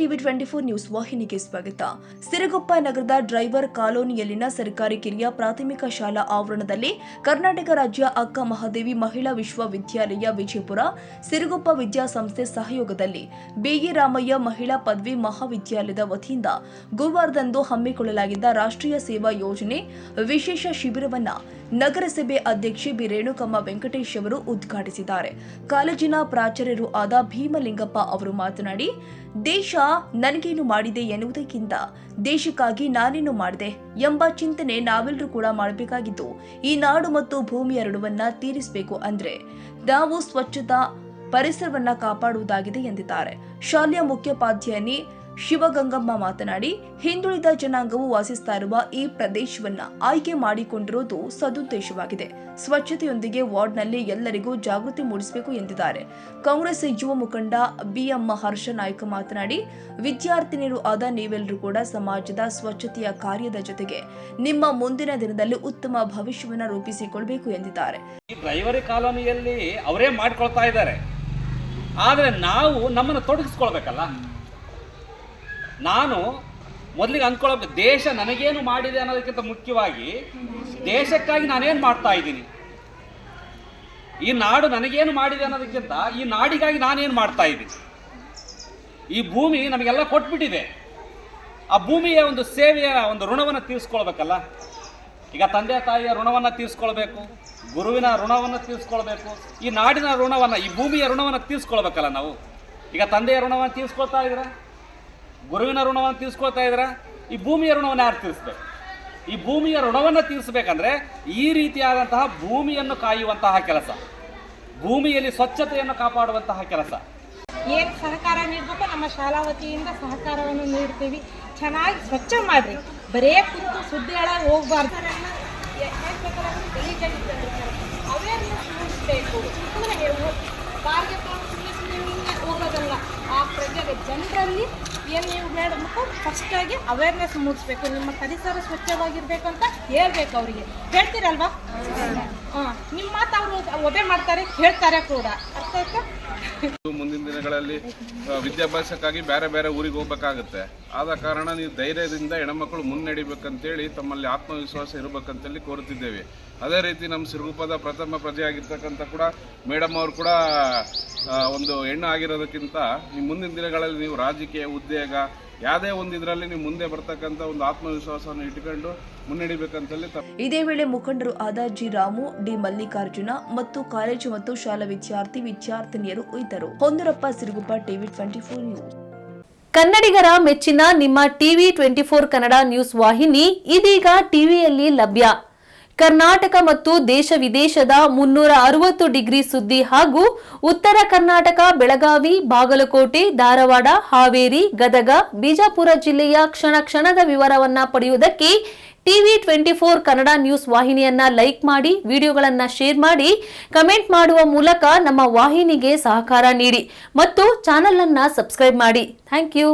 TV 24 news ವಾಹಿನಿಗೆ ಸ್ವಾಗತ. ಸಿರುಗುಪ್ಪ ನಗರದ ಡ್ರೈವರ್ ಕಾಲೋನಿಯಲ್ಲಿನ ಸರ್ಕಾರಿ ಕಿರಿಯ ಪ್ರಾಥಮಿಕ ಶಾಲಾ ಆವರಣದಲ್ಲಿ ಕರ್ನಾಟಕ ರಾಜ್ಯ ಅಕ್ಕ ಮಹಾದೇವಿ ಮಹಿಳಾ ವಿಶ್ವವಿದ್ಯಾಲಯ ವಿಜಯಪುರ ಸಿರುಗುಪ್ಪ ವಿದ್ಯಾಸಂಸ್ಥೆ ಸಹಯೋಗದಲ್ಲಿ ಬಿಇ ರಾಮಯ್ಯ ಮಹಿಳಾ ಪದವಿ ಮಹಾವಿದ್ಯಾಲಯದ ವತಿಯಿಂದ ಗುರುವಾರದಂದು ಹಮ್ಮಿಕೊಳ್ಳಲಾಗಿದ್ದ ರಾಷ್ಟ್ರೀಯ ಸೇವಾ ಯೋಜನೆ ವಿಶೇಷ ಶಿಬಿರವನ್ನು ನಗರಸಭೆ ಅಧ್ಯಕ್ಷೆ ಬಿ ರೇಣುಕಮ್ಮ ವೆಂಕಟೇಶ್ ಅವರು ಉದ್ಘಾಟಿಸಿದ್ದಾರೆ. ಕಾಲೇಜಿನ ಪ್ರಾಚಾರ್ಯರು ಆದ ಭೀಮಲಿಂಗಪ್ಪ ಅವರು ಮಾತನಾಡಿ, ದೇಶ ನನಗೇನು ಮಾಡಿದೆ ಎನ್ನುವುದಕ್ಕಿಂತ ದೇಶಕ್ಕಾಗಿ ನಾನೇನು ಮಾಡಿದೆ ಎಂಬ ಚಿಂತನೆ ನಾವೆಲ್ಲರೂ ಕೂಡ ಮಾಡಬೇಕಾಗಿದ್ದು, ಈ ನಾಡು ಮತ್ತು ಭೂಮಿಯ ಋಣವನ್ನ ತೀರಿಸಬೇಕು ಅಂದ್ರೆ ನಾವು ಸ್ವಚ್ಛತಾ ಪರಿಸರವನ್ನ ಕಾಪಾಡುವುದಾಗಿದೆ ಎಂದಿದ್ದಾರೆ. ಶಾಲೆಯ ಮುಖ್ಯೋಪಾಧ್ಯಾಯಿನಿ ಶಿವಗಂಗಮ್ಮ ಮಾತನಾಡಿ, ಹಿಂದುಳಿದ ಜನಾಂಗವು ವಾಸಿಸ್ತಾ ಇರುವ ಈ ಪ್ರದೇಶವನ್ನ ಆಯ್ಕೆ ಮಾಡಿಕೊಂಡಿರುವುದು ಸದುದ್ದೇಶವಾಗಿದೆ. ಸ್ವಚ್ಛತೆಯೊಂದಿಗೆ ವಾರ್ಡ್ನಲ್ಲಿ ಎಲ್ಲರಿಗೂ ಜಾಗೃತಿ ಮೂಡಿಸಬೇಕು ಎಂದಿದ್ದಾರೆ. ಕಾಂಗ್ರೆಸ್ ಯುವ ಮುಖಂಡ ಬಿಎಂ ಹರ್ಷ ನಾಯ್ಕ ಮಾತನಾಡಿ, ವಿದ್ಯಾರ್ಥಿನಿಯರು ಆದ ನೀವೆಲ್ಲರೂ ಕೂಡ ಸಮಾಜದ ಸ್ವಚ್ಛತೆಯ ಕಾರ್ಯದ ಜೊತೆಗೆ ನಿಮ್ಮ ಮುಂದಿನ ದಿನದಲ್ಲಿ ಉತ್ತಮ ಭವಿಷ್ಯವನ್ನು ರೂಪಿಸಿಕೊಳ್ಳಬೇಕು ಎಂದಿದ್ದಾರೆ. ಈ ಡ್ರೈವರಿ ಕಾಲೋನಿಯಲ್ಲಿ ಅವರೇ ಮಾಡ್ಕೊಳ್ತಾ ಇದ್ದಾರೆ, ಆದರೆ ನಾವು ನಮ್ಮನ್ನು ತೊಡಗಿಸ್ಕೊಳ್ಬೇಕಲ್ಲ. ನಾನು ಮೊದಲಿಗೆ ಅಂದ್ಕೊಳ್ಬೇಕು, ದೇಶ ನನಗೇನು ಮಾಡಿದೆ ಅನ್ನೋದಕ್ಕಿಂತ ಮುಖ್ಯವಾಗಿ ದೇಶಕ್ಕಾಗಿ ನಾನೇನು ಮಾಡ್ತಾ ಇದ್ದೀನಿ, ಈ ನಾಡು ನನಗೇನು ಮಾಡಿದೆ ಅನ್ನೋದಕ್ಕಿಂತ ಈ ನಾಡಿಗಾಗಿ ನಾನೇನು ಮಾಡ್ತಾ ಇದ್ದೀನಿ. ಈ ಭೂಮಿ ನಮಗೆಲ್ಲ ಕೊಟ್ಬಿಟ್ಟಿದೆ, ಆ ಭೂಮಿಯ ಒಂದು ಸೇವೆಯ ಒಂದು ಋಣವನ್ನು ತೀರಿಸ್ಕೊಳ್ಬೇಕಲ್ಲ. ಈಗ ತಂದೆ ತಾಯಿಯ ಋಣವನ್ನು ತೀರಿಸ್ಕೊಳ್ಬೇಕು, ಗುರುವಿನ ಋಣವನ್ನು ತೀರಿಸ್ಕೊಳ್ಬೇಕು, ಈ ನಾಡಿನ ಋಣವನ್ನು, ಈ ಭೂಮಿಯ ಋಣವನ್ನು ತೀರಿಸ್ಕೊಳ್ಬೇಕಲ್ಲ ನಾವು. ಈಗ ತಂದೆಯ ಋಣವನ್ನು ತೀರಿಸ್ಕೊಳ್ತಾ ಇದ್ದೀರಾ, ಗುರುವಿನ ಋಣವನ್ನು ತೀರಿಸ್ಕೊಳ್ತಾ ಇದ್ದೀರಾ, ಈ ಭೂಮಿಯ ಋಣವನ್ನು ಯಾರು ತೀರಿಸ್ಬೇಕು? ಈ ಭೂಮಿಯ ಋಣವನ್ನು ತೀರಿಸಬೇಕಂದ್ರೆ ಈ ರೀತಿಯಾದಂತಹ ಭೂಮಿಯನ್ನು ಕಾಯುವಂತಹ ಕೆಲಸ, ಭೂಮಿಯಲ್ಲಿ ಸ್ವಚ್ಛತೆಯನ್ನು ಕಾಪಾಡುವಂತಹ ಕೆಲಸ. ಏನು ಸಹಕಾರ ನೀಡಬೇಕು, ನಮ್ಮ ಶಾಲಾ ವತಿಯಿಂದ ಸಹಕಾರವನ್ನು ನೀಡ್ತೀವಿ. ಚೆನ್ನಾಗಿ ಸ್ವಚ್ಛ ಮಾಡಿರಿ, ಬರೇ ಕುಂತು ಸುದ್ದಿ ಹೇಳೋಕೆ ಹೋಗಬಾರ್ದು. ಅವೇರ್ನೆಸ್ ಮೂಡಿಸಬೇಕು, ಬಾರಿಗೆ ಹೋಗೋದಲ್ಲ, ಆ ಪ್ರಜೆಗೆ ಜನರಲ್ಲಿ ಏನು ನೀವು ಮಾಡಬೇಕು, ಫಸ್ಟಾಗಿ ಅವೇರ್ನೆಸ್ ಮೂಡಿಸ್ಬೇಕು. ನಿಮ್ಮ ಪರಿಸರ ಸ್ವಚ್ಛವಾಗಿರ್ಬೇಕು ಅಂತ ಹೇಳ್ಬೇಕು. ಅವರಿಗೆ ಹೇಳ್ತೀರಲ್ವಾ? ನಿಮ್ಮ ಮಾತು ಅವರು ಒಬೆ ಮಾಡ್ತಾರೆ, ಹೇಳ್ತಾರೆ ಕೂಡ. ಅರ್ಥ ಆಯ್ತಾ? ಮುಂದಿನ ದಿನಗಳಲ್ಲಿ ವಿದ್ಯಾಭ್ಯಾಸಕ್ಕಾಗಿ ಬೇರೆ ಬೇರೆ ಊರಿಗೆ ಹೋಗ್ಬೇಕಾಗುತ್ತೆ. ಆದ ಕಾರಣ ನೀವು ಧೈರ್ಯದಿಂದ ಹೆಣ್ಮಕ್ಳು ಮುನ್ನಡಿಬೇಕಂತೇಳಿ ತಮ್ಮಲ್ಲಿ ಆತ್ಮವಿಶ್ವಾಸ ಇರಬೇಕಂತೇಳಿ ಕೋರುತ್ತಿದ್ದೇವೆ. ಅದೇ ರೀತಿ ನಮ್ಮ ಸಿರುಗುಪ್ಪದ ಪ್ರಥಮ ಪ್ರಜೆಯಾಗಿರ್ತಕ್ಕಂಥ ಕೂಡ ಮೇಡಮ್ ಅವರು ಕೂಡ ಒಂದು ಹೆಣ್ಣು ಆಗಿರೋದಕ್ಕಿಂತ ನೀವು ಮುಂದಿನ ದಿನಗಳಲ್ಲಿ ನೀವು ರಾಜಕೀಯ, ಉದ್ಯೋಗ ಯಾವುದೇ ಒಂದು ಇದರಲ್ಲಿ ನೀವು ಮುಂದೆ ಬರ್ತಕ್ಕಂಥ ಒಂದು ಆತ್ಮವಿಶ್ವಾಸವನ್ನು ಇಟ್ಕೊಂಡು ಮುನ್ನಡಿಬೇಕಂತೇಳಿ. ಇದೇ ವೇಳೆ ಮುಖಂಡರು ಆದ ಜಿ ರಾಮು, ಡಿ ಮಲ್ಲಿಕಾರ್ಜುನ ಮತ್ತು ಕಾಲೇಜು ಮತ್ತು ಶಾಲಾ ವಿದ್ಯಾರ್ಥಿನಿಯರು ಇದ್ದರು. ಹೊಂದೂರಪ್ಪ, ಸಿರುಗುಪ್ಪ, ಟಿವಿ 24 ನ್ಯೂಸ್. ಕನ್ನಡಿಗರ ಮೆಚ್ಚಿನ ನಿಮ್ಮ ಟಿವಿ 24 ಕನ್ನಡ ನ್ಯೂಸ್ ವಾಹಿನಿ ಇದೀಗ ಟಿವಿಯಲ್ಲಿ ಲಭ್ಯ. ಕರ್ನಾಟಕ ಮತ್ತು ದೇಶ ವಿದೇಶದ 360 ಡಿಗ್ರಿ ಸುದ್ದಿ ಹಾಗೂ ಉತ್ತರ ಕರ್ನಾಟಕ, ಬೆಳಗಾವಿ, ಬಾಗಲಕೋಟೆ, ಧಾರವಾಡ, ಹಾವೇರಿ, ಗದಗ, ಬಿಜಾಪುರ ಜಿಲ್ಲೆಯ ಕ್ಷಣ ಕ್ಷಣದ ವಿವರವನ್ನ ಪಡೆಯುವುದಕ್ಕೆ ಟಿವಿ 24 ಕನ್ನಡ ನ್ಯೂಸ್ ವಾಹಿನಿಯನ್ನ ಲೈಕ್ ಮಾಡಿ, ವಿಡಿಯೋಗಳನ್ನ ಶೇರ್ ಮಾಡಿ, ಕಮೆಂಟ್ ಮಾಡುವ ಮೂಲಕ ನಮ್ಮ ವಾಹಿನಿಗೆ ಸಹಕಾರ ನೀಡಿ ಮತ್ತು ಚಾನೆಲ್ ಅನ್ನ ಸಬ್ಸ್ಕ್ರೈಬ್ ಮಾಡಿ. Thank you.